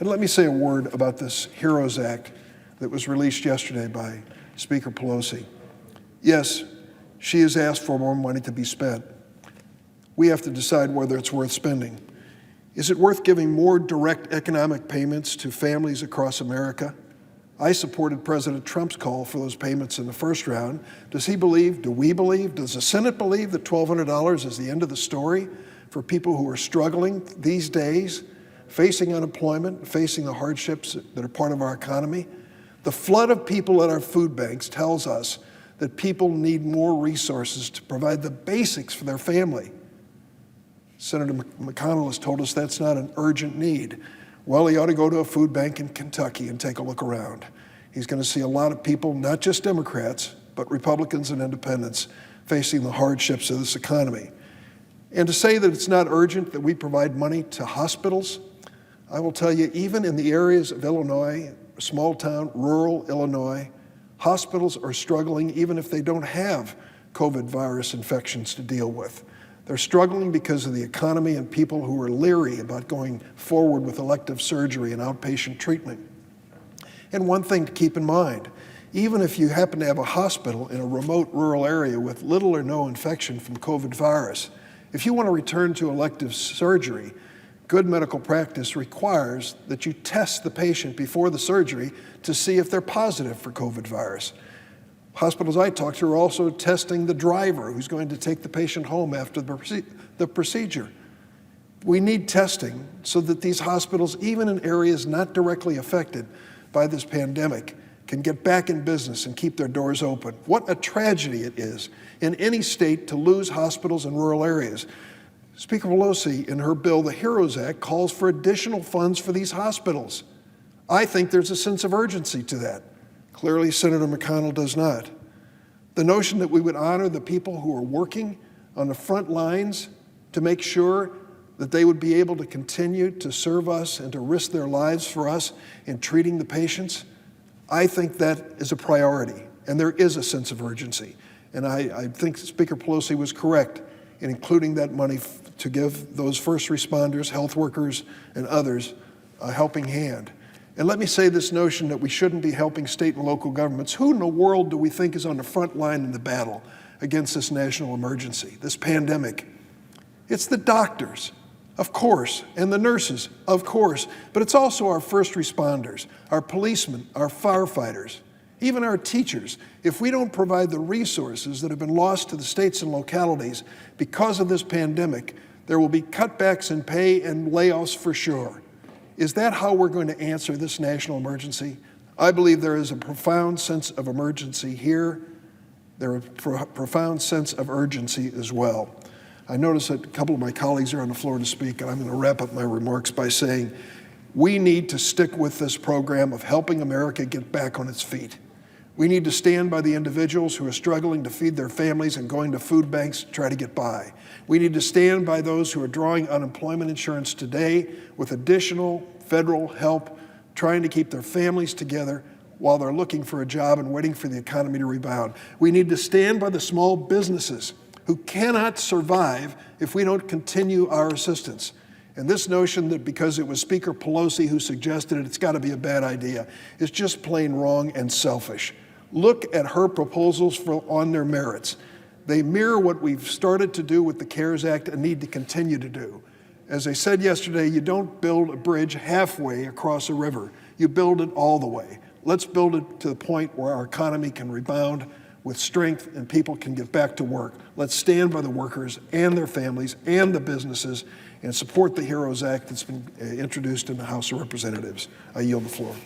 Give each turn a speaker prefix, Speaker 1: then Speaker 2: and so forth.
Speaker 1: And let me say a word about this HEROES Act that was released yesterday by Speaker Pelosi. Yes, she has asked for more money to be spent. We have to decide whether it's worth spending. Is it worth giving more direct economic payments to families across America? I supported President Trump's call for those payments in the first round. Does he believe, do we believe, does the Senate believe that $1,200 is the end of the story for people who are struggling these days, facing unemployment, facing the hardships that are part of our economy? The flood of people at our food banks tells us that people need more resources to provide the basics for their family. Senator McConnell has told us that's not an urgent need. Well, he ought to go to a food bank in Kentucky and take a look around. He's going to see a lot of people, not just Democrats, but Republicans and independents, facing the hardships of this economy. And to say that it's not urgent that we provide money to hospitals, I will tell you, even in the areas of Illinois, small town, rural Illinois, hospitals are struggling even if they don't have COVID virus infections to deal with. They're struggling because of the economy and people who are leery about going forward with elective surgery and outpatient treatment. And one thing to keep in mind, even if you happen to have a hospital in a remote rural area with little or no infection from COVID virus, if you want to return to elective surgery, good medical practice requires that you test the patient before the surgery to see if they're positive for COVID virus. Hospitals I talked to are also testing the driver who's going to take the patient home after the procedure. We need testing so that these hospitals, even in areas not directly affected by this pandemic, can get back in business and keep their doors open. What a tragedy it is in any state to lose hospitals in rural areas. Speaker Pelosi, in her bill, the HEROES Act, calls for additional funds for these hospitals. I think there's a sense of urgency to that. Clearly, Senator McConnell does not. The notion that we would honor the people who are working on the front lines to make sure that they would be able to continue to serve us and to risk their lives for us in treating the patients, I think that is a priority, and there is a sense of urgency. And I think Speaker Pelosi was correct in including that money to give those first responders, health workers, and others a helping hand. And let me say this notion that we shouldn't be helping state and local governments. Who in the world do we think is on the front line in the battle against this national emergency, this pandemic? It's the doctors, of course, and the nurses, of course, but it's also our first responders, our policemen, our firefighters, even our teachers. If we don't provide the resources that have been lost to the states and localities because of this pandemic, there will be cutbacks in pay and layoffs for sure. Is that how we're going to answer this national emergency? I believe there is a profound sense of emergency here. There is a profound sense of urgency as well. I notice that a couple of my colleagues are on the floor to speak, and I'm going to wrap up my remarks by saying we need to stick with this program of helping America get back on its feet. We need to stand by the individuals who are struggling to feed their families and going to food banks to try to get by. We need to stand by those who are drawing unemployment insurance today with additional federal help, trying to keep their families together while they're looking for a job and waiting for the economy to rebound. We need to stand by the small businesses who cannot survive if we don't continue our assistance. And this notion that because it was Speaker Pelosi who suggested it, it's got to be a bad idea, is just plain wrong and selfish. Look at her proposals on their merits. They mirror what we've started to do with the CARES Act and need to continue to do. As I said yesterday, you don't build a bridge halfway across a river. You build it all the way. Let's build it to the point where our economy can rebound with strength and people can get back to work. Let's stand by the workers and their families and the businesses and support the HEROES Act that's been introduced in the House of Representatives. I yield the floor.